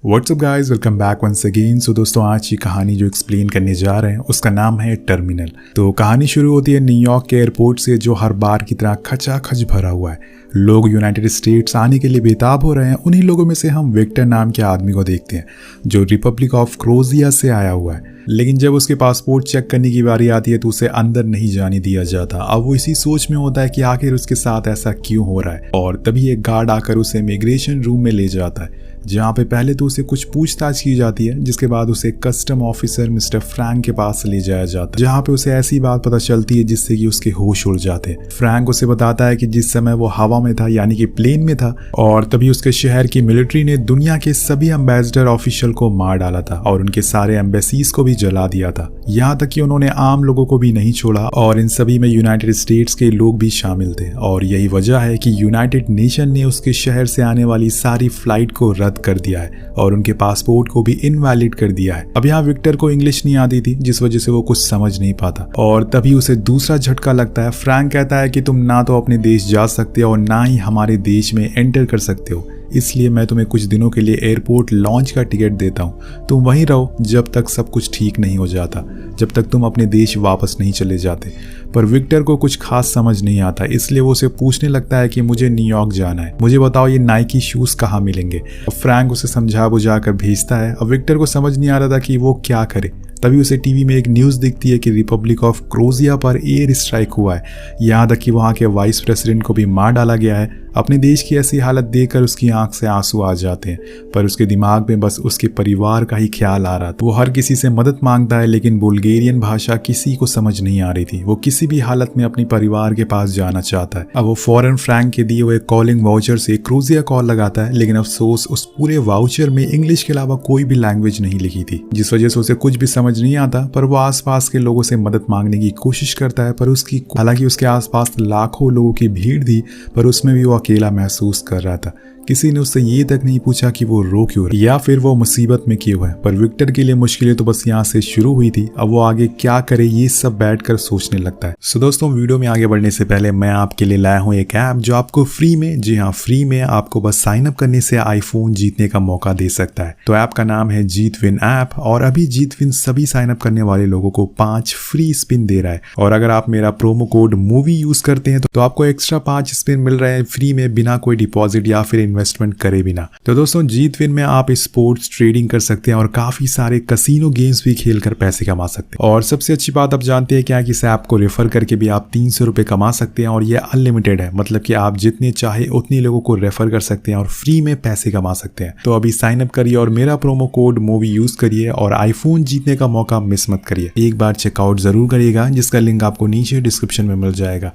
WhatsApp guys, welcome back once again. So दोस्तों, आज की कहानी जो एक्सप्लेन करने जा रहे हैं उसका नाम है टर्मिनल। तो कहानी शुरू होती है न्यूयॉर्क के एयरपोर्ट से, जो हर बार की तरह खचाखच भरा हुआ है। लोग यूनाइटेड स्टेट्स आने के लिए बेताब हो रहे हैं। उन्हीं लोगों में से हम विक्टर नाम के आदमी को देखते हैं, जो रिपब्लिक ऑफ क्रोजिया से आया हुआ है। लेकिन जब उसके पासपोर्ट चेक करने की बारी आती है तो उसे अंदर नहीं जाने दिया जाता। अब वो इसी सोच में होता है कि आखिर उसके साथ ऐसा क्यों हो रहा है। और तभी एक गार्ड आकर उसे इमिग्रेशन रूम में ले जाता है, जहाँ पे पहले तो उसे कुछ पूछताछ की जाती है, जिसके बाद उसे कस्टम ऑफिसर मिस्टर फ्रैंक के पास ले जाया जाता है, जहाँ पे उसे ऐसी बात पता चलती है जिससे कि उसके होश उड़ जाते हैं। फ्रैंक उसे बताता है कि जिस समय वो हवा में था, यानी कि प्लेन में था, और तभी उसके शहर की मिलिट्री ने दुनिया के सभी एम्बेसडर ऑफिशियल को मार डाला था और उनके सारे एम्बेसीज को भी जला दिया था। यहाँ तक कि उन्होंने आम लोगों को भी नहीं छोड़ा, और इन सभी में यूनाइटेड स्टेट्स के लोग भी शामिल थे। और यही वजह है कि यूनाइटेड नेशन ने उसके शहर से आने वाली सारी फ्लाइट को रद्द कर दिया है और उनके पासपोर्ट को भी इनवैलिड कर दिया है। अब यहाँ विक्टर को इंग्लिश नहीं आती थी, जिस वजह से वो कुछ समझ नहीं पाता। और तभी उसे दूसरा झटका लगता है। फ्रैंक कहता है कि तुम ना तो अपने देश जा सकते हो और ना ही हमारे देश में एंटर कर सकते हो, इसलिए मैं तुम्हें कुछ दिनों के लिए एयरपोर्ट लॉन्च का टिकट देता हूँ। तुम वहीं रहो जब तक सब कुछ ठीक नहीं हो जाता, जब तक तुम अपने देश वापस नहीं चले जाते। पर विक्टर को कुछ खास समझ नहीं आता, इसलिए वो उसे पूछने लगता है कि मुझे न्यूयॉर्क जाना है, मुझे बताओ ये नाइकी शूज कहाँ मिलेंगे। फ्रैंक उसे समझा बुझा कर भेजता है। अब विक्टर को समझ नहीं आ रहा था कि वो क्या करे। तभी उसे टीवी में एक न्यूज़ दिखती है कि रिपब्लिक ऑफ क्रोजिया पर एयर स्ट्राइक हुआ है, यहाँ तक कि वहाँ के वाइस प्रेसिडेंट को भी मार डाला गया है। अपने देश की ऐसी हालत देखकर उसकी आंख से आंसू आ जाते हैं, पर उसके दिमाग में बस उसके परिवार का ही ख्याल आ रहा था। वो हर किसी से मदद मांगता है, लेकिन बुल्गेरियन भाषा किसी को समझ नहीं आ रही थी। वो किसी भी हालत में अपने परिवार के पास जाना चाहता है। अब वो फौरन फ्रैंक के दिए हुए कॉलिंग वाउचर से क्रोजिया कॉल लगाता है, लेकिन अफसोस उस पूरे वाउचर में इंग्लिश के अलावा कोई भी लैंग्वेज नहीं लिखी थी, जिस वजह से उसे कुछ भी समझ नहीं आता। पर वो आसपास के लोगों से मदद मांगने की कोशिश करता है, पर हालांकि उसके आसपास लाखों लोगों की भीड़ थी, पर उसमें भी वो अकेला महसूस कर रहा था। किसी ने उससे ये तक नहीं पूछा कि वो रो क्यों या फिर वो मुसीबत में क्यों है। पर विक्टर के लिए मुश्किलें तो बस यहाँ से शुरू हुई थी। अब वो आगे क्या करे ये सब बैठकर सोचने लगता है। सो दोस्तों, वीडियो में आगे बढ़ने से पहले मैं आपके लिए लाया हूँ एक ऐप जो आपको फ्री में, जी हाँ फ्री में, आपको बस साइन अप करने से आईफोन जीतने का मौका दे सकता है। तो ऐप का नाम है जीतविन ऐप, और अभी जीतविन सभी साइन अप करने वाले लोगों को 5 फ्री स्पिन दे रहा है। और अगर आप मेरा प्रोमो कोड मूवी यूज करते हैं तो आपको एक्स्ट्रा 5 स्पिन मिल रहे हैं फ्री में, बिना कोई डिपॉजिट या फिर इन्वेस्टमेंट करे बिना। तो दोस्तों, जीतविन में आप स्पोर्ट्स ट्रेडिंग कर सकते हैं और काफी सारे कसिनो गेम्स भी खेलकर पैसे कमा सकते हैं। और सबसे अच्छी बात आप जानते हैं क्या कि इस ऐप को रेफर करके भी आप 300 रुपए कमा सकते हैं, और ये अनलिमिटेड है। मतलब कि आप जितने चाहे उतने लोगों को रेफर कर सकते हैं और फ्री में पैसे कमा सकते हैं। तो अभी साइन अप करिए और मेरा प्रोमो कोड मूवी यूज करिए और आईफोन जीतने का मौका मिस मत करिए। एक बार चेकआउट जरूर करिएगा, जिसका लिंक आपको नीचे डिस्क्रिप्शन में मिल जाएगा।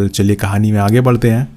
चलिए कहानी में आगे बढ़ते हैं।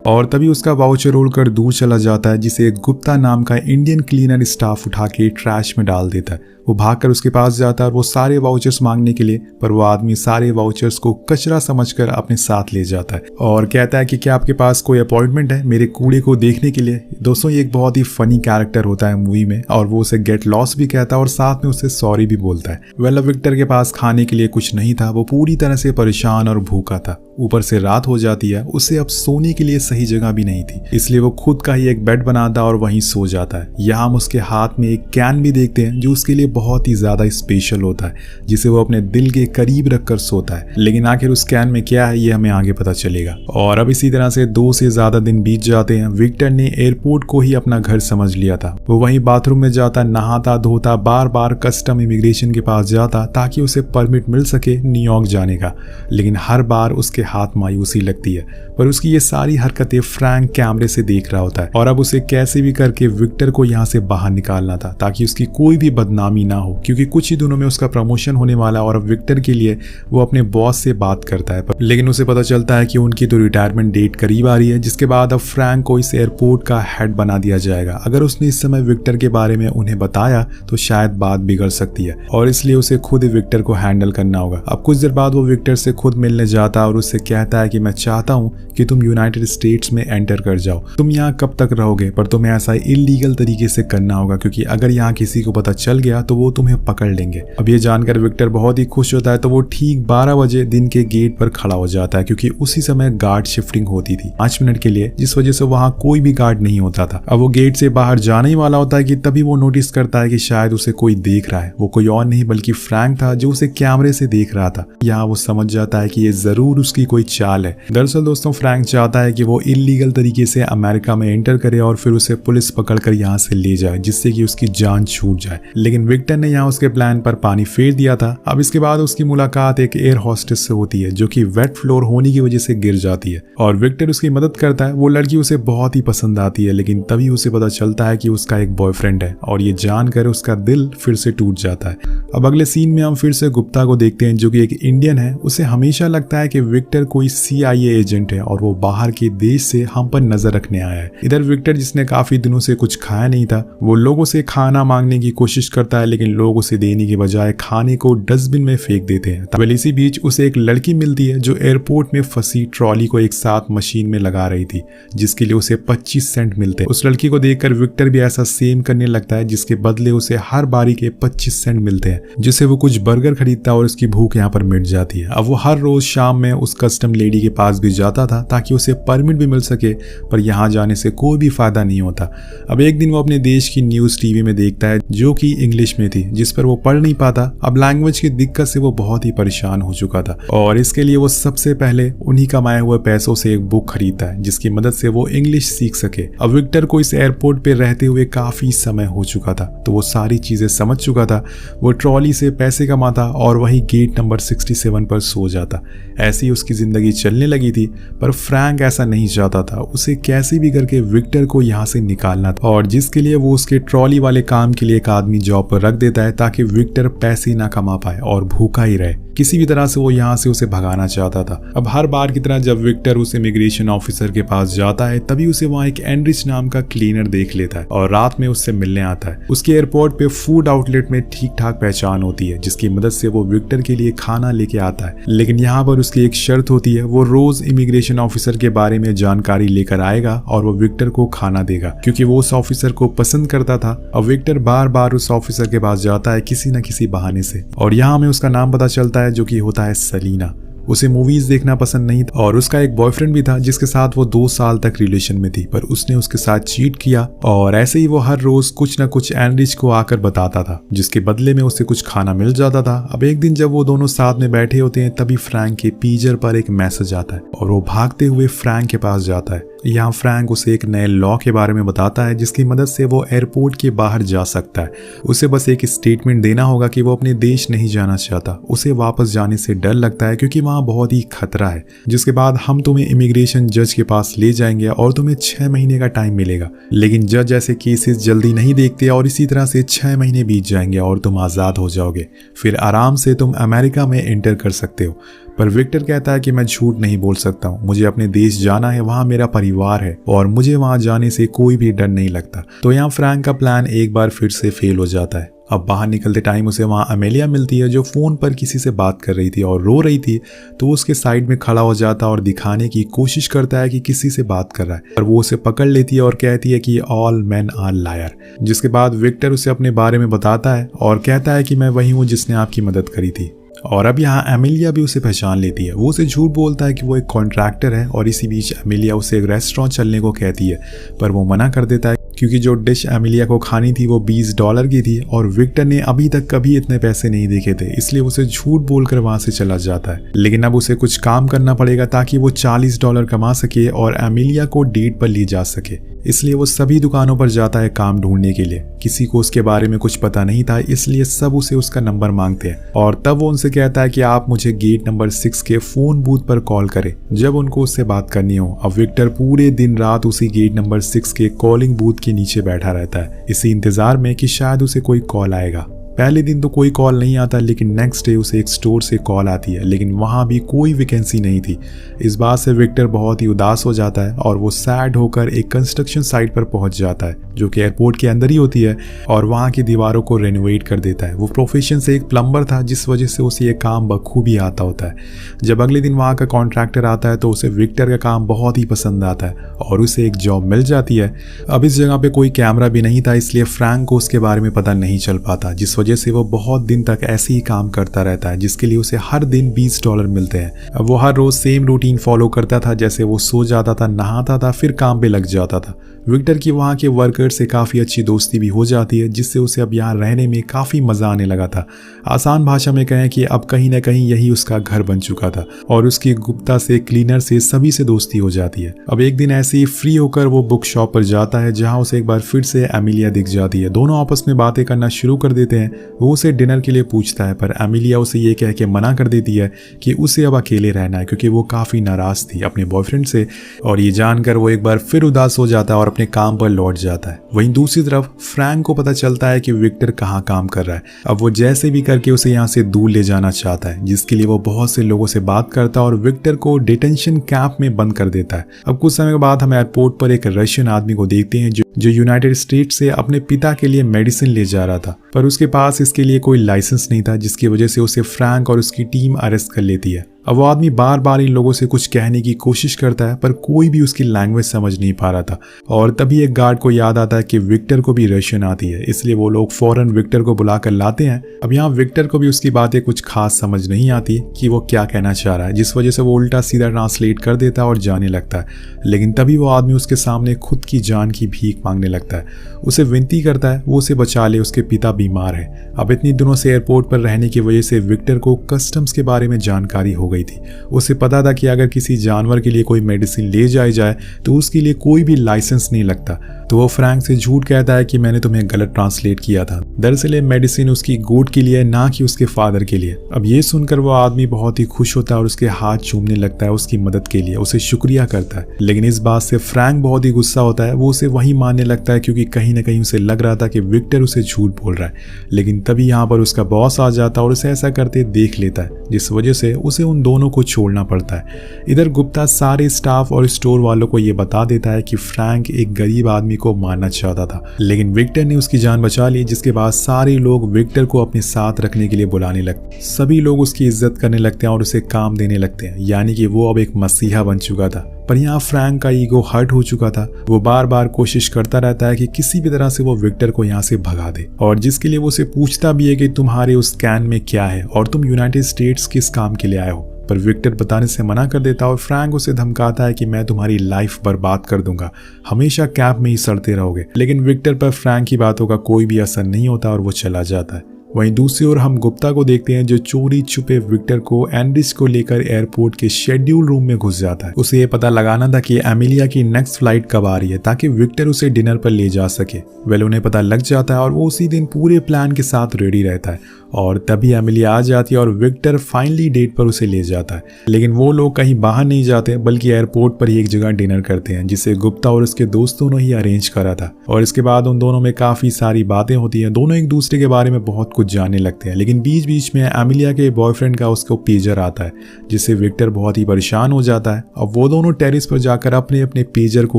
और तभी उसका वाउचर उड़कर दूर चला जाता है, जिसे एक गुप्ता नाम का इंडियन क्लीनर स्टाफ उठा के ट्रैश में डाल देता है। वो भागकर उसके पास जाता है और वो सारे वाउचर्स मांगने के लिए, पर वो आदमी सारे वाउचर्स को कचरा समझकर अपने साथ ले जाता है और कहता है कि क्या आपके पास कोई अपॉइंटमेंट है मेरे कूड़े को देखने के लिए। दोस्तों, ये एक बहुत ही फनी कैरेक्टर होता है मूवी में, और वो उसे गेट लॉस भी कहता है और साथ में उसे सॉरी भी बोलता है। अब विक्टर के पास खाने के लिए कुछ नहीं था। वो पूरी तरह से परेशान और भूखा था। ऊपर से रात हो जाती है, उसे अब सोने के लिए सही जगह भी नहीं थी, इसलिए वो खुद का ही एक बेड बनाता और वहीं सो जाता है। यहाँ हम उसके हाथ में एक कैन भी देखते हैं, जो उसके लिए बहुत ही ज्यादा स्पेशल होता है, जिसे वो अपने दिल के करीब रखकर सोता है। लेकिन आखिर उस कैन में क्या है ये हमें आगे पता चलेगा। और अब इसी तरह से 2 से ज्यादा दिन बीत जाते हैं। विक्टर ने एयरपोर्ट को ही अपना घर समझ लिया था। वो वहीं बाथरूम में जाता, नहाता धोता, बार बार कस्टम इमिग्रेशन के पास जाता ताकि उसे परमिट मिल सके न्यूयॉर्क जाने का। लेकिन हर बार उसके हाथ मायूसी लगती है, पर उसकी ये सारी हरकतें फ्रैंक कैमरे से देख रहा होता है। और अब उसे कैसे भी करके विक्टर को यहाँ से बाहर निकालना था, ताकि उसकी कोई भी बदनामी ना हो, क्योंकि कुछ ही दिनों में उसका प्रमोशन होने वाला है। और अब विक्टर के लिए वो अपने बॉस से बात करता है, लेकिन उसे पता चलता है कि उनकी तो रिटायरमेंट डेट करीब आ रही है, जिसके बाद अब फ्रैंक को इस एयरपोर्ट का हेड बना दिया जाएगा। अगर उसने इस समय विक्टर के बारे में उन्हें बताया तो शायद बात बिगड़ सकती है, और इसलिए उसे खुद विक्टर को हैंडल करना होगा। अब कुछ देर बाद वो विक्टर से खुद मिलने जाता और उससे उसे कहता है कि मैं चाहता हूँ कि तुम यूनाइटेड स्टेट्स में एंटर कर जाओ। तुम यहाँ कब तक रहोगे, पर तुम्हें ऐसा इलीगल तरीके से करना होगा, क्योंकि अगर यहाँ किसी को पता चल गया तो वो तुम्हें पकड़ लेंगे। अब ये जानकर विक्टर बहुत ही खुश होता है, तो वो ठीक 12 बजे दिन के गेट पर खड़ा हो जाता है, क्योंकि उसी समय गार्ड शिफ्टिंग होती थी 5 मिनट के लिए, जिस वजह से वहाँ कोई भी गार्ड नहीं होता था। अब वो गेट से बाहर जाने ही वाला होता है कि तभी वो नोटिस करता है कि शायद उसे कोई देख रहा है। वो कोई और नहीं बल्कि फ्रैंक था, जो उसे कैमरे से देख रहा था। यहाँ वो समझ जाता है कि ये जरूर उसकी कोई चाल है। दरअसल दोस्तों, फ्रैंक चाहता है कि वो इलीगल तरीके से अमेरिका में एंटर करे और फिर उसे पुलिस पकड़कर यहाँ से ले जाए, जिससे कि उसकी जान छूट जाए। लेकिन विक्टर ने यहाँ उसके प्लान पर पानी फेर दिया था। अब इसके बाद उसकी मुलाकात एक एयर होस्टेस से होती है, जो कि वेट फ्लोर होने की वजह से गिर जाती है और विक्टर उसकी मदद करता है। वो लड़की उसे बहुत ही पसंद आती है, लेकिन तभी उसे पता चलता है कि उसका एक बॉयफ्रेंड है और ये जानकर उसका दिल फिर से टूट जाता है। अब अगले सीन में हम फिर से गुप्ता को देखते हैं, जो कि एक इंडियन है। उसे हमेशा लगता है कि विक्टर कोई CIA एजेंट है और वो बाहर के देश से हम पर नजर रखने आया है। इधर विक्टर, जिसने काफी दिनों से कुछ खाया नहीं था, वो लोगों से खाना मांगने की कोशिश करता है, लेकिन लोग उसे देने के बजाय खाने को डस्टबिन में फेंक देते हैं। तब इसी बीच उसे एक लड़की मिलती है, जो एयरपोर्ट में फंसी ट्रॉली को एक साथ मशीन में लगा रही थी, जिसके लिए उसे 25 सेंट मिलते हैं। उस लड़की को देखकर विक्टर भी ऐसा सेम करने लगता है, जिसके बदले उसे हर बारी के 25 सेंट मिलते हैं, जिससे वो कुछ बर्गर खरीदता है और उसकी भूख यहाँ पर मिट जाती है। अब वो हर रोज शाम में उस कस्टम लेडी के पास भी जाता था ताकि उसे परमिट भी मिल सके, पर यहाँ जाने से कोई भी फायदा नहीं होता। अब एक दिन वो अपने देश की न्यूज टीवी में देखता है, जो कि इंग्लिश में थी, जिस पर वो पढ़ नहीं पाता। अब लैंग्वेज की दिक्कत से वो बहुत ही परेशान हो चुका था और इसके लिए वो सबसे पहले उन्हीं कमाए हुए पैसों से एक बुक खरीदता है, जिसकी मदद से वो इंग्लिश सीख सके। अब विक्टर को इस एयरपोर्ट पे रहते हुए काफी समय हो चुका था, तो वो सारी चीजें समझ चुका था। वो ट्रॉली से पैसे कमाता और वही गेट नंबर 67 पर सो जाता। ऐसी ही उसकी जिंदगी चलने लगी थी, पर फ्रैंक ऐसा नहीं चाहता था। उसे कैसे भी करके विक्टर को यहाँ से निकालना था, और जिसके लिए वो उसके ट्रॉली वाले काम के लिए एक आदमी जॉब पर रख देता है, ताकि विक्टर पैसे ना कमा पाए और भूखा ही रहे। किसी भी तरह से वो यहाँ से उसे भगाना चाहता था। अब हर बार की तरह जब विक्टर उस इमिग्रेशन ऑफिसर के पास जाता है, तभी उसे वहाँ एक एंड्रिच नाम का क्लीनर देख लेता है और रात में उससे मिलने आता है। उसके एयरपोर्ट पे फूड आउटलेट में ठीक ठाक पहचान होती है, जिसकी मदद से वो विक्टर के लिए खाना लेके आता है। लेकिन यहाँ पर उसकी एक शर्त होती है, वो रोज इमिग्रेशन ऑफिसर के बारे में जानकारी लेकर आएगा और वो विक्टर को खाना देगा, क्योंकि वो उस ऑफिसर को पसंद करता था। अब विक्टर बार बार उस ऑफिसर के पास जाता है किसी न किसी बहाने से, और यहाँ हमें उसका नाम पता चलता है, जो कि होता है सलीना। उसे मूवीज देखना पसंद नहीं था और उसका एक बॉयफ्रेंड भी था, जिसके साथ वो 2 साल तक रिलेशन में थी, पर उसने उसके साथ चीट किया और ऐसे ही वो हर रोज कुछ न कुछ एंड्रिच को आकर बताता था, जिसके बदले में उसे कुछ खाना मिल जाता था। अब एक दिन जब वो दोनों साथ में बैठे होते हैं, तभी फ्रैंक के पेजर पर एक मैसेज आता है और वो भागते हुए फ्रैंक के पास जाता है। यहाँ फ्रैंक उसे एक नए लॉ के बारे में बताता है, जिसकी मदद से वो एयरपोर्ट के बाहर जा सकता है। उसे बस एक स्टेटमेंट देना होगा कि वो अपने देश नहीं जाना चाहता। उसे वापस जाने से डर लगता है, क्योंकि वहाँ बहुत ही खतरा है। जिसके बाद हम तुम्हें इमिग्रेशन जज के पास ले जाएंगे और तुम्हें 6 महीने का टाइम मिलेगा। लेकिन जज ऐसे केसेस जल्दी नहीं देखते और इसी तरह से 6 महीने बीत जाएंगे और तुम आज़ाद हो जाओगे। फिर आराम से तुम अमेरिका में एंटर कर सकते हो। पर विक्टर कहता है कि मैं झूठ नहीं बोल सकता हूँ, मुझे अपने देश जाना है, वहाँ मेरा परिवार है और मुझे वहाँ जाने से कोई भी डर नहीं लगता। तो यहाँ फ्रैंक का प्लान एक बार फिर से फेल हो जाता है। अब बाहर निकलते टाइम उसे वहाँ अमेलिया मिलती है, जो फोन पर किसी से बात कर रही थी और रो रही थी। तो वो उसके साइड में खड़ा हो जाता और दिखाने की कोशिश करता है कि किसी से बात कर रहा है, पर वो उसे पकड़ लेती है और कहती है कि ऑल मैन आर लायर। जिसके बाद विक्टर उसे अपने बारे में बताता है और कहता है कि मैं वही हूँ जिसने आपकी मदद करी थी। और अब यहाँ एमिलिया भी उसे पहचान लेती है। वो उसे झूठ बोलता है कि वो एक कॉन्ट्रैक्टर है और इसी बीच एमिलिया उसे एक रेस्टोरेंट चलने को कहती है, पर वो मना कर देता है, क्योंकि जो डिश एमिलिया को खानी थी वो $20 की थी और विक्टर ने अभी तक कभी इतने पैसे नहीं देखे थे, इसलिए उसे झूठ बोलकर वहां से चला जाता है। लेकिन अब उसे कुछ काम करना पड़ेगा ताकि वो $40 कमा सके और एमिलिया को डेट पर ले जा सके। इसलिए वो सभी दुकानों पर जाता है काम ढूंढने के लिए। किसी को उसके बारे में कुछ पता नहीं था, इसलिए सब उसे उसका नंबर मांगते हैं और तब वो उनसे कहता है कि आप मुझे गेट नंबर 6 के फोन बूथ पर कॉल करें जब उनको उससे बात करनी हो। अब विक्टर पूरे दिन रात उसी गेट नंबर 6 के कॉलिंग बूथ के नीचे बैठा रहता है, इसी इंतजार में कि शायद उसे कोई कॉल आएगा। पहले दिन तो कोई कॉल नहीं आता, लेकिन नेक्स्ट डे उसे एक स्टोर से कॉल आती है, लेकिन वहाँ भी कोई वैकेंसी नहीं थी। इस बात से विक्टर बहुत ही उदास हो जाता है और वो सैड होकर एक कंस्ट्रक्शन साइट पर पहुंच जाता है, जो कि एयरपोर्ट के अंदर ही होती है, और वहाँ की दीवारों को रेनोवेट कर देता है। वो प्रोफेशन से एक प्लम्बर था, जिस वजह से उसे ये काम बखूबी आता होता है। जब अगले दिन वहाँ का कॉन्ट्रैक्टर आता है तो उसे विक्टर का काम बहुत ही पसंद आता है और उसे एक जॉब मिल जाती है। अब इस जगह पे कोई कैमरा भी नहीं था, इसलिए फ्रैंक को उसके बारे में पता नहीं चल पाता, जिस वजह से वो बहुत दिन तक ऐसे ही काम करता रहता है, जिसके लिए उसे हर दिन $20 मिलते हैं। अब वो हर रोज सेम रूटीन फॉलो करता था, जैसे वो सो जाता था, नहाता था, फिर काम पे लग जाता था। विक्टर की वहाँ के वर्कर से काफ़ी अच्छी दोस्ती भी हो जाती है, जिससे उसे अब यहाँ रहने में काफ़ी मज़ा आने लगा था। आसान भाषा में कहें कि अब कहीं ना कहीं यही उसका घर बन चुका था और उसकी गुप्ता से, क्लीनर से, सभी से दोस्ती हो जाती है। अब एक दिन ऐसे ही फ्री होकर वो बुक शॉप पर जाता है, जहाँ उसे एक बार फिर से एमिलिया दिख जाती है। दोनों आपस में बातें करना शुरू कर देते हैं। वो उसे डिनर के लिए पूछता है, पर एमिलिया उसे ये कह के मना कर देती है कि उसे अब अकेले रहना है, क्योंकि वो काफ़ी नाराज़ थी अपने बॉयफ्रेंड से, और ये जानकर वो एक बार फिर उदास हो जाता है और अपने काम पर लौट जाता है। वहीं दूसरी तरफ फ्रैंक को पता चलता है कि विक्टर कहाँ काम कर रहा है। अब वो जैसे भी करके उसे यहाँ से दूर ले जाना चाहता है, जिसके लिए वो बहुत से लोगों से बात करता है और विक्टर को डिटेंशन कैंप में बंद कर देता है। अब कुछ समय के बाद हम एयरपोर्ट पर एक रशियन आदमी को देखते हैं जो यूनाइटेड स्टेट से अपने पिता के लिए मेडिसिन ले जा रहा था, पर उसके पास इसके लिए कोई लाइसेंस नहीं था, जिसकी वजह से उसे फ्रैंक और उसकी टीम अरेस्ट कर लेती है। अब वो आदमी बार बार इन लोगों से कुछ कहने की कोशिश करता है, पर कोई भी उसकी लैंग्वेज समझ नहीं पा रहा था। और तभी एक गार्ड को याद आता है कि विक्टर को भी रशियन आती है, इसलिए वो लोग फौरन विक्टर को बुलाकर लाते हैं। अब यहाँ विक्टर को भी उसकी बातें कुछ खास समझ नहीं आती कि वो क्या कहना चाह रहा है, जिस वजह से वो उल्टा सीधा ट्रांसलेट कर देता है और जाने लगता है। लेकिन तभी वो आदमी उसके सामने खुद की जान की भीख मांगने लगता है, उसे विनती करता है वो उसे बचा ले, उसके पिता बीमार है। अब इतनी दिनों से एयरपोर्ट पर रहने की वजह से विक्टर को कस्टम्स के बारे में जानकारी हो गई थी। उसे पता था कि अगर किसी जानवर के लिए कोई मेडिसिन ले जाई जाए तो उसके लिए कोई भी लाइसेंस नहीं लगता। तो वो फ्रैंक से झूठ कहता है कि मैंने तुम्हें गलत ट्रांसलेट किया था, दरअसल ये मेडिसिन उसकी गोट के लिए, ना कि उसके फादर के लिए। अब ये सुनकर वो आदमी बहुत ही खुश होता है और उसके हाथ चूमने लगता है उसकी मदद के लिए, उसे शुक्रिया करता है। लेकिन इस बात से फ्रैंक बहुत ही गुस्सा होता है, वो उसे वही मानने लगता है, क्योंकि कहीं ना कहीं उसे लग रहा था कि विक्टर उसे झूठ बोल रहा है। लेकिन तभी यहाँ पर उसका बॉस आ जाता है और उसे ऐसा करते देख लेता है, जिस वजह से उसे उन दोनों को छोड़ना पड़ता है। इधर गुप्ता सारे स्टाफ और स्टोर वालों को ये बता देता है कि फ्रैंक एक गरीब आदमी को मारना चाहता था, लेकिन विक्टर ने उसकी जान बचा ली, जिसके बाद सारे लोग विक्टर को अपने साथ रखने के लिए बुलाने लगते। सभी लोग उसकी इज्जत करने लगते हैं और उसे काम देने लगते हैं, यानी कि वो अब एक मसीहा बन चुका था। पर यहाँ फ्रैंक का ईगो हर्ट हो चुका था। वो बार बार कोशिश करता रहता है कि किसी भी तरह से वो विक्टर को यहाँ से भगा दे, और जिसके लिए वो उसे पूछता भी है कि तुम्हारे उस कैन में क्या है और तुम यूनाइटेड स्टेट्स किस काम के लिए आए हो। पर विक्टर बताने से मना कर देता और फ्रैंक उसे धमकाता है कि मैं तुम्हारी लाइफ बर्बाद कर दूंगा, हमेशा कैंप में ही सड़ते रहोगे। लेकिन विक्टर पर फ्रैंक की बातों का कोई भी असर नहीं होता और वो चला जाता है। वहीं दूसरी ओर हम गुप्ता को देखते हैं, जो चोरी छुपे विक्टर को एंड्रिस को लेकर एयरपोर्ट के शेड्यूल रूम में घुस जाता है। उसे ये पता लगाना था कि एमिलिया की नेक्स्ट फ्लाइट कब आ रही है, ताकि विक्टर उसे डिनर पर ले जा सके। वेल उन्हें पता लग जाता है और वो उसी दिन पूरे प्लान के साथ रेडी रहता है, और तभी एमिलिया आ जाती है और विक्टर फाइनली डेट पर उसे ले जाता है। लेकिन वो लोग कहीं बाहर नहीं जाते, बल्कि एयरपोर्ट पर ही एक जगह डिनर करते हैं, जिसे गुप्ता और उसके दोस्तों ने ही अरेंज करा था। और इसके बाद उन दोनों में काफी सारी बातें होती हैं, दोनों एक दूसरे के बारे में बहुत कुछ जानने लगते हैं। लेकिन बीच बीच में एमिलिया के बॉयफ्रेंड का उसको पेजर आता है, जिससे विक्टर बहुत ही परेशान हो जाता है। अब वो दोनों टेरेस पर जाकर अपने अपने पेजर को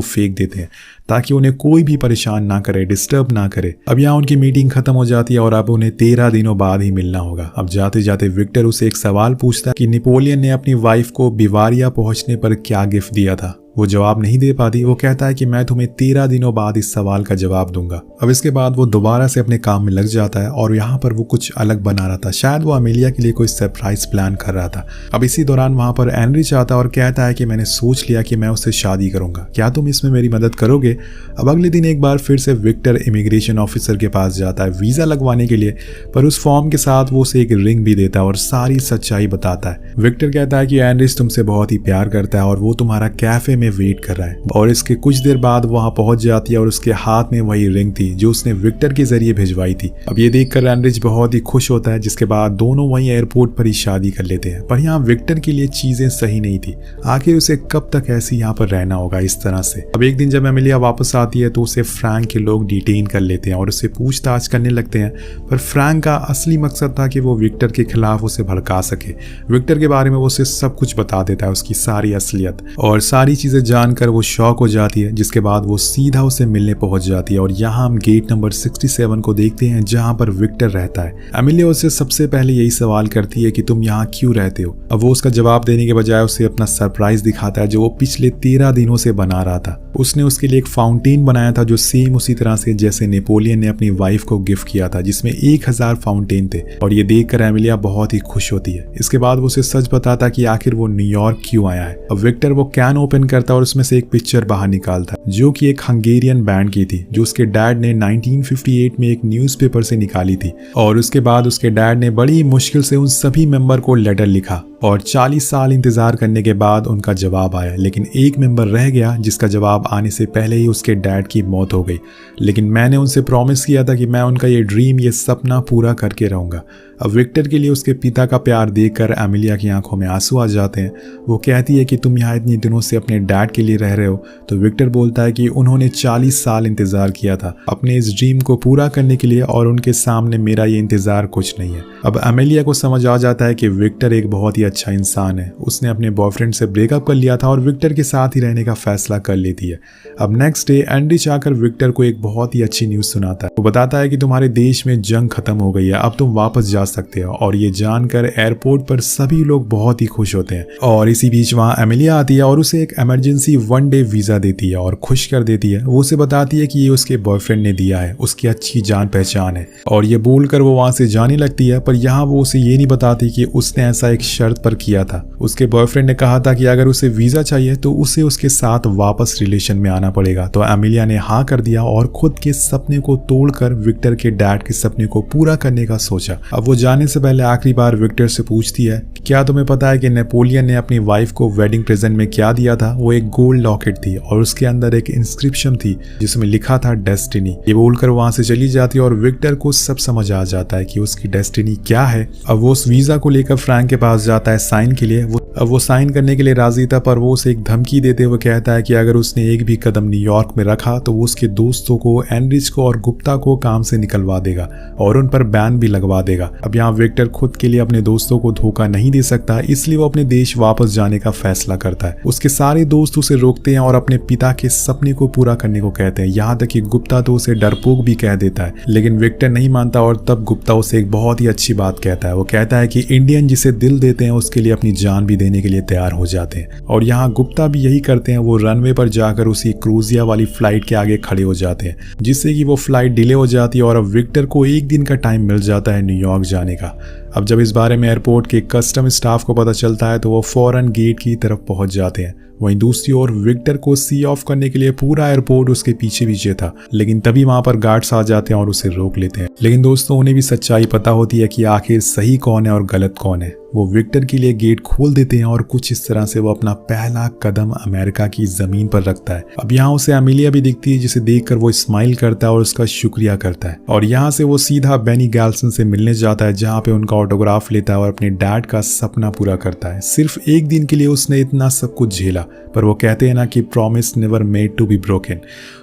फेंक देते हैं, ताकि उन्हें कोई भी परेशान ना करे, डिस्टर्ब ना करे। अब यहाँ उनकी मीटिंग खत्म हो जाती है और अब उन्हें 13 दिनों बाद ही मिलना होगा। अब जाते जाते विक्टर उसे एक सवाल पूछता है कि नेपोलियन ने अपनी वाइफ को बिवारिया पहुंचने पर क्या गिफ्ट दिया था। वो जवाब नहीं दे पाती। वो कहता है कि मैं तुम्हें 13 दिनों बाद इस सवाल का जवाब दूंगा। अब इसके बाद वो दोबारा से अपने काम में लग जाता है और यहाँ पर वो कुछ अलग बना रहा था। शायद वो अमेलिया के लिए कोई सरप्राइज प्लान कर रहा था। अब इसी दौरान वहां पर एनरिच आता है और कहता है कि मैंने सोच लिया कि मैं उससे शादी करूंगा, क्या तुम इसमें मेरी मदद करोगे। अब अगले दिन एक बार फिर से विक्टर इमिग्रेशन ऑफिसर के पास जाता है वीजा लगवाने के लिए, पर उस फॉर्म के साथ वो उसे एक रिंग भी देता है और सारी सच्चाई बताता है। विक्टर कहता है कि एनरिच तुमसे बहुत ही प्यार करता है और वो तुम्हारा कैफे में वेट कर रहा है। और इसके कुछ देर बाद वहां पहुंच जाती है और उसके हाथ में वही रिंग थी जो उसने विक्टर के जरिए भिजवाई थी। अब ये देखकर एनरिच बहुत ही खुश होता है, जिसके बाद दोनों वहीं एयरपोर्ट पर ही शादी कर लेते हैं। पर यहाँ विक्टर के लिए चीजें सही नहीं थी। आखिर उसे कब तक ऐसे यहाँ पर रहना होगा इस तरह से। अब एक दिन जब एमिलिया वापस आती है तो उसे फ्रैंक के लोग डिटेन कर लेते हैं और उसे पूछताछ करने लगते हैं। पर फ्रैंक का असली मकसद था कि वो विक्टर के खिलाफ उसे भड़का सके। विक्टर के बारे में वो उसे सब कुछ बता देता है, उसकी सारी असलियत, और सारी चीजें जानकर वो शॉक हो जाती है। जिसके बाद वो सीधा उसे मिलने पहुंच जाती है और यहाँ हम गेट नंबर 67 को देखते हैं जहाँ पर विक्टर रहता है। एमिलिया उसे सबसे पहले यही सवाल करती है कि तुम यहाँ क्यों रहते हो। अब वो उसका जवाब देने के बजाय उसे अपना सरप्राइज दिखाता है जो वो पिछले 13 दिनों से बना रहा था। उसने उसके लिए एक फाउंटेन बनाया था जो सेम उसी तरह से जैसे नेपोलियन ने अपनी वाइफ को गिफ्ट किया था, जिसमें 1000 फाउंटेन थे। और ये देखकर एमिलिया बहुत ही खुश होती है। इसके बाद वो उसे सच बताता कि आखिर वो न्यूयॉर्क क्यों आया है। अब विक्टर वो कैन ओपन करता और उसमें से एक पिक्चर बाहर निकालता जो कि एक हंगेरियन बैंड की थी, जो उसके डैड ने 1958 में एक न्यूज़पेपर से निकाली थी। और उसके बाद उसके डैड ने बड़ी मुश्किल से उन सभी मेंबर को लेटर लिखा और 40 साल इंतजार करने के बाद उनका जवाब आया। लेकिन एक मेंबर रह गया जिसका जवाब आने से पहले ही उसके डैड की मौत हो गई। लेकिन मैंने उनसे प्रॉमिस किया था कि मैं उनका ये ड्रीम, ये सपना पूरा करके रहूंगा। अब विक्टर के लिए उसके पिता का प्यार देखकर एमिलिया की आंखों में आंसू आ जाते हैं। वो कहती है कि तुम यहाँ इतने दिनों से अपने डैड के लिए रह रहे हो। तो विक्टर बोलता है कि उन्होंने 40 साल इंतजार किया था अपने इस ड्रीम को पूरा करने के लिए और उनके सामने मेरा ये इंतजार कुछ नहीं है। अब एमिलिया को समझ आ जाता है कि विक्टर एक बहुत ही अच्छा इंसान है। उसने अपने बॉयफ्रेंड से ब्रेकअप कर लिया था और विक्टर के साथ ही रहने का फैसला कर लेती है। अब नेक्स्ट डे एनरिच आकर विक्टर को एक बहुत ही अच्छी न्यूज़ सुनाता है। वो बताता है कि तुम्हारे देश में जंग खत्म हो गई है, अब तुम वापस जा सकते हो। और ये जानकर एयरपोर्ट पर सभी लोग बहुत ही खुश होते हैं। और इसी बीच वहाँ एमिलिया आती है और उसे एक इमरजेंसी 1 डे वीजा देती है और खुश कर देती है। वो उसे बताती है कि ये उसके बॉयफ्रेंड ने दिया है, उसकी अच्छी जान पहचान है। और ये बोलकर वो वहाँ से जाने लगती है। पर यहाँ वो उसे ये नहीं बताती कि उसने ऐसा एक शर्त पर किया था। उसके बॉयफ्रेंड ने कहा था कि अगर उसे वीजा चाहिए तो उसे उसके साथ वापस रिलेशन में आना पड़ेगा। तो एमिलिया ने हाँ कर दिया और खुद के सपने को तोड़कर विक्टर के डैड के सपने को पूरा करने का सोचा। अब वो जाने से पहले आखिरी बार विक्टर से पूछती है, क्या तुम्हें पता है कि नेपोलियन ने अपनी वाइफ को वेडिंग प्रेजेंट में क्या दिया था? वो एक गोल्ड लॉकेट थी और उसके अंदर एक इंस्क्रिप्शन थी जिसमें लिखा था डेस्टिनी। ये बोलकर वहां से चली जाती है और विक्टर को सब समझ आ जाता है कि उसकी डेस्टिनी क्या है। अब वो उस वीजा को लेकर फ्रैंक के पास जाता है साइन के लिए। अब वो साइन करने के लिए राजी था, पर वो उसे एक धमकी देते हुए कहता है कि अगर उसने एक भी कदम न्यूयॉर्क में रखा तो वो उसके दोस्तों को, एनरिच को और गुप्ता को काम से निकलवा देगा और उन पर बैन भी लगवा देगा। अब यहाँ विक्टर खुद के लिए अपने दोस्तों को धोखा नहीं दे सकता, इसलिए वो अपने देश वापस जाने का फैसला करता है। उसके सारे दोस्त उसे रोकते हैं और अपने पिता के सपने को पूरा करने को कहते हैं। यहाँ तक कि गुप्ता तो उसे डरपोक भी कह देता है, लेकिन विक्टर नहीं मानता और तब गुप्ता उसे एक बहुत ही अच्छी बात कहता है। वो कहता है कि इंडियन जिसे दिल देते हैं उसके लिए अपनी जान भी देने के लिए तैयार हो जाते हैं। और यहाँ गुप्ता भी यही करते हैं। वो रनवे पर जाकर उसी क्रूजिया वाली फ्लाइट के आगे खड़े हो जाते हैं, जिससे कि वो फ्लाइट डिले हो जाती है और अब विक्टर को एक दिन का टाइम मिल जाता है न्यूयॉर्क जाने का। अब जब इस बारे में एयरपोर्ट के कस्टम स्टाफ को पता चलता है तो वो फौरन गेट की तरफ पहुंच जाते हैं। वहीं दूसरी ओर विक्टर को सी ऑफ करने के लिए पूरा एयरपोर्ट उसके पीछे पीछे था, लेकिन तभी वहां पर गार्ड्स आ जाते हैं और उसे रोक लेते हैं। लेकिन दोस्तों, उन्हें भी सच्चाई पता होती है कि आखिर सही कौन है और गलत कौन है। वो विक्टर के लिए गेट खोल देते हैं और कुछ इस तरह से वो अपना पहला कदम अमेरिका की जमीन पर रखता है। अब यहाँ उसे एमिलिया भी दिखती है, जिसे देखकर वो स्माइल करता है और उसका शुक्रिया करता है। और यहाँ से वो सीधा बेनी गैल्सन से मिलने जाता है, जहाँ पे उनका ऑटोग्राफ लेता है और अपने डैड का सपना पूरा करता है। सिर्फ एक दिन के लिए उसने इतना सब कुछ झेला, पर वो कहते हैं ना कि promise never made to be broken.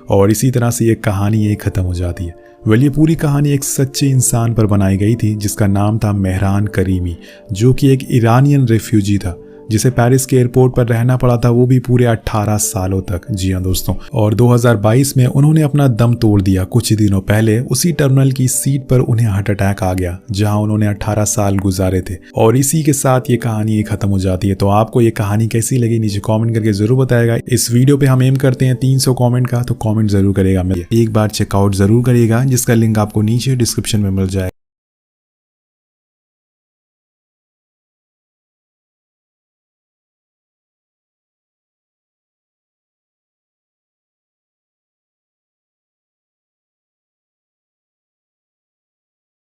और इसी तरह से ये कहानी यही खत्म हो जाती है। ये पूरी कहानी एक सच्चे इंसान पर बनाई गई थी जिसका नाम था मेहरान करीमी, जो कि एक ईरानियन रेफ्यूजी था जिसे पेरिस के एयरपोर्ट पर रहना पड़ा था, वो भी पूरे 18 सालों तक। जी हाँ दोस्तों, और 2022 में उन्होंने अपना दम तोड़ दिया। कुछ ही दिनों पहले उसी टर्मिनल की सीट पर उन्हें हार्ट अटैक आ गया जहां उन्होंने 18 साल गुजारे थे। और इसी के साथ ये कहानी खत्म हो जाती है। तो आपको ये कहानी कैसी लगी नीचे कॉमेंट करके जरूर बताएगा। इस वीडियो पे हम एम करते हैं 300 कॉमेंट का, तो कॉमेंट जरूर करेगा। एक बार चेकआउट जरूर करिएगा, जिसका लिंक आपको नीचे डिस्क्रिप्शन में मिल जाएगा।